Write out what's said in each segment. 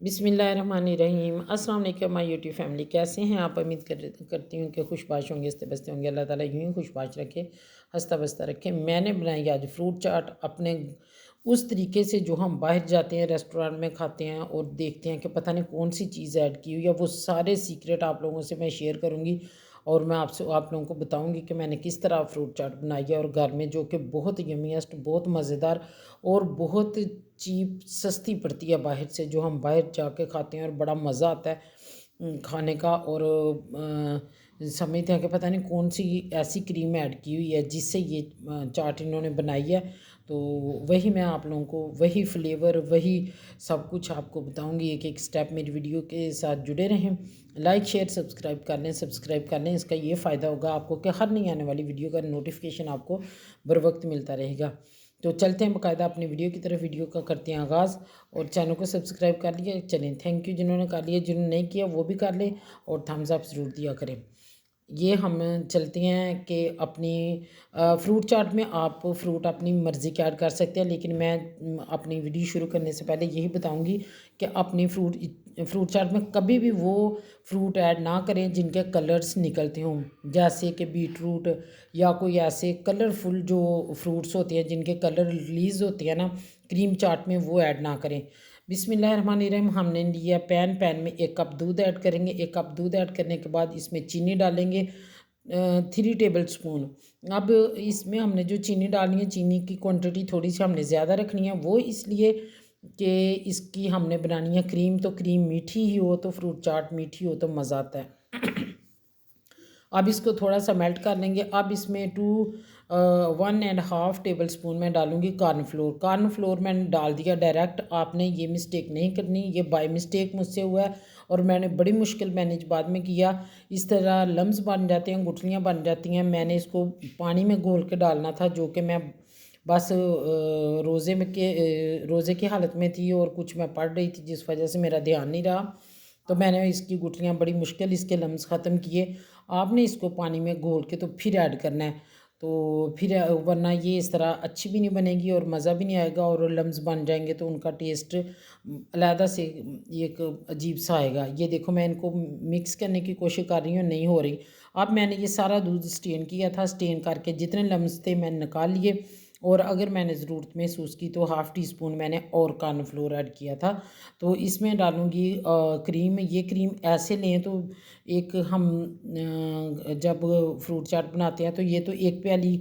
बिस्मिल्लाहिर्रहमानिर्रहीम। अस्सलाम वालेकुम माय यूट्यूब फैमिली, कैसे हैं आप? उम्मीद करती हूँ कि खुशबाश होंगे, हंसते बसते होंगे। अल्लाह ताला यूँ ही खुशबाश रखे, हंसता बसता रखे। मैंने बनाई आज फ्रूट चाट अपने उस तरीके से जो हम बाहर जाते हैं रेस्टोरेंट में खाते हैं और देखते हैं कि पता नहीं कौन सी चीज़ ऐड की हुई है। वो सारे सीक्रेट आप लोगों से मैं शेयर करूँगी और मैं आपसे आप लोगों को बताऊँगी कि मैंने किस तरह फ्रूट चाट बनाई है और घर में, जो कि बहुत यम्मीएस्ट, बहुत मज़ेदार और बहुत चीप, सस्ती पड़ती है बाहर से, जो हम बाहर जाके खाते हैं और बड़ा मज़ा आता है खाने का। और समझते हैं कि पता नहीं कौन सी ऐसी क्रीम ऐड की हुई है जिससे ये चाट इन्होंने बनाई है। तो वही मैं आप लोगों को, वही फ्लेवर, वही सब कुछ आपको बताऊंगी। एक एक स्टेप मेरी वीडियो के साथ जुड़े रहें। लाइक शेयर सब्सक्राइब कर लें, सब्सक्राइब कर लें। इसका ये फ़ायदा होगा आपको कि हर नई आने वाली वीडियो का नोटिफिकेशन आपको बर वक्त मिलता रहेगा। तो चलते हैं बाकायदा अपनी वीडियो की तरफ। वीडियो का करते हैं आगाज़ और चैनल को सब्सक्राइब कर लिया, चलें। थैंक यू जिन्होंने कर लिया, जिन्होंने नहीं किया वो भी कर लें और थम्स अप ज़रूर दिया करें। ये हम चलते हैं कि अपनी फ्रूट चाट में आप फ्रूट अपनी मर्ज़ी के ऐड कर सकते हैं, लेकिन मैं अपनी वीडियो शुरू करने से पहले यही बताऊंगी कि अपनी फ्रूट चाट में कभी भी वो फ्रूट ऐड ना करें जिनके कलर्स निकलते हों, जैसे कि बीटरूट या कोई ऐसे कलरफुल जो फ्रूट्स होते हैं जिनके कलर रिलीज़ होते हैं ना क्रीम चाट में, वो ऐड ना करें। बिस्मिल्लाहिर्रहमानिर्रहीम। हमने लिया पैन में 1 कप दूध ऐड करेंगे। 1 कप दूध ऐड करने के बाद इसमें चीनी डालेंगे 3 टेबल स्पून। अब इसमें हमने जो चीनी डालनी है, चीनी की क्वांटिटी थोड़ी सी हमने ज़्यादा रखनी है। वो इसलिए कि इसकी हमने बनानी है क्रीम, तो क्रीम मीठी ही हो तो फ्रूट चाट मीठी हो तो मज़ा आता है। अब इसको थोड़ा सा मेल्ट कर लेंगे। अब इसमें 1.5 टेबल स्पून मैं डालूँगी कॉर्नफ्लोर। कॉर्नफ्लोर मैंने डाल दिया डायरेक्ट। आपने ये मिस्टेक नहीं करनी, ये बाय मिस्टेक मुझसे हुआ है और मैंने बड़ी मुश्किल मैनेज बाद में किया। इस तरह लम्स बन जाते हैं, गुठलियाँ बन जाती हैं। मैंने इसको पानी में घोल के डालना था, जो कि मैं बस रोज़े की हालत में थी और कुछ मैं पढ़ रही थी जिस वजह से मेरा ध्यान नहीं रहा। तो मैंने इसकी गुठलियाँ बड़ी मुश्किल इसके लम्स ख़त्म किए। आपने इसको पानी में घोल के तो फिर ऐड करना है, तो फिर वरना ये इस तरह अच्छी भी नहीं बनेगी और मज़ा भी नहीं आएगा और लम्स बन जाएंगे तो उनका टेस्ट अलहदा से एक अजीब सा आएगा। ये देखो मैं इनको मिक्स करने की कोशिश कर रही हूँ, नहीं हो रही। अब मैंने ये सारा दूध स्टेन किया था, स्टेन करके जितने लम्स थे मैंने निकाल लिए और अगर मैंने ज़रूरत महसूस की तो हाफ़ टी स्पून मैंने और कॉर्नफ्लोर ऐड किया था। तो इसमें डालूँगी क्रीम। ये क्रीम ऐसे लें तो एक हम जब फ्रूट चाट बनाते हैं तो ये तो एक प्याली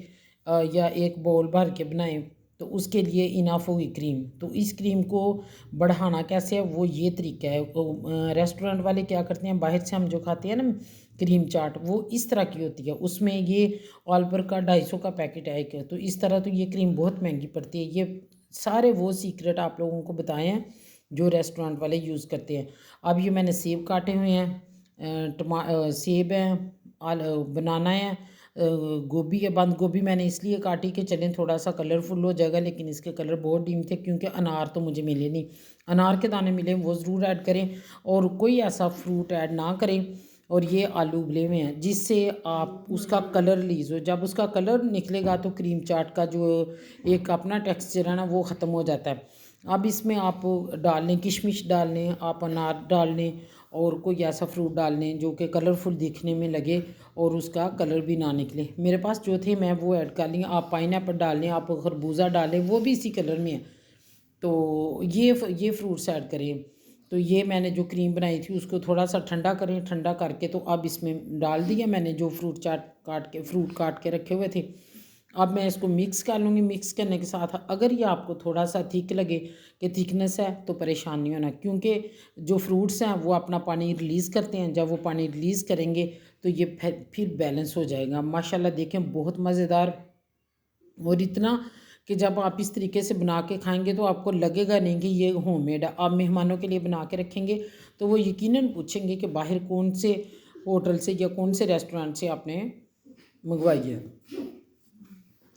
या एक बाउल भर के बनाएं तो उसके लिए इनफ होगी क्रीम। तो इस क्रीम को बढ़ाना कैसे है, वो ये तरीका है। रेस्टोरेंट वाले क्या करते हैं, बाहर से हम जो खाते हैं ना क्रीम चाट, वो इस तरह की होती है। उसमें ये ऑलपर का 250 का पैकेट है एक, तो इस तरह तो ये क्रीम बहुत महंगी पड़ती है। ये सारे वो सीक्रेट आप लोगों को बताए हैं जो रेस्टोरेंट वाले यूज़ करते हैं। अब ये मैंने सेब काटे हुए हैं, सेब है, बनाना है, गोभी है। बंद गोभी मैंने इसलिए काटी कि चलें थोड़ा सा कलरफुल हो जाएगा, लेकिन इसके कलर बहुत डीम थे क्योंकि अनार तो मुझे मिले नहीं। अनार के दाने मिले वो ज़रूर ऐड करें और कोई ऐसा फ्रूट ऐड ना करें। और ये आलू उबले हुए हैं जिससे आप उसका कलर रिलीज़ हो। जब उसका कलर निकलेगा तो क्रीम चाट का जो एक अपना टेक्सचर है ना वो ख़त्म हो जाता है। अब इसमें आप डाल लें किशमिश, डाल लें आप, अनार डाल लें और कोई ऐसा फ्रूट डाल लें जो कि कलरफुल दिखने में लगे और उसका कलर भी ना निकले। मेरे पास जो थे मैं वो ऐड कर ली। आप पाइनएप्पल डाल लें, आप खरबूजा डाल लें, वो भी इसी कलर में है। तो ये फ्रूट्स ऐड करें। तो ये मैंने जो क्रीम बनाई थी उसको थोड़ा सा ठंडा करें। ठंडा करके तो अब इसमें डाल दिया मैंने जो फ्रूट काट के रखे हुए थे। अब मैं इसको मिक्स कर लूँगी। मिक्स करने के साथ अगर ये आपको थोड़ा सा थिक लगे कि थिकनेस है तो परेशान नहीं होना, क्योंकि जो फ्रूट्स हैं वो अपना पानी रिलीज़ करते हैं। जब वो पानी रिलीज़ करेंगे तो ये फिर बैलेंस हो जाएगा। माशाल्लाह देखें बहुत मज़ेदार। और इतना कि जब आप इस तरीके से बना के खाएंगे तो आपको लगेगा नहीं कि ये होममेड है। आप मेहमानों के लिए बना के रखेंगे तो वो यकीनन पूछेंगे कि बाहर कौन से होटल से या कौन से रेस्टोरेंट से आपने मंगवाई है।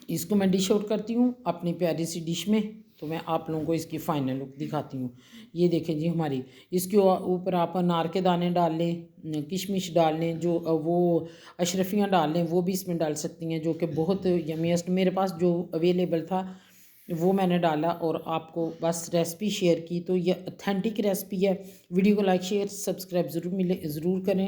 इसको मैं डिश आउट करती हूँ अपनी प्यारी सी डिश में। तो मैं आप लोगों को इसकी फ़ाइनल लुक दिखाती हूँ। ये देखें जी हमारी, इसके ऊपर आप अनार के दाने डाल लें, किशमिश डाल लें, जो वो अशरफियाँ डाल लें वो भी इसमें डाल सकती हैं, जो कि बहुत यमीएस्ट मेरे पास जो अवेलेबल था वो मैंने डाला और आपको बस रेसिपी शेयर की। तो ये ऑथेंटिक रेसिपी है। वीडियो को लाइक शेयर सब्सक्राइब ज़रूर करें।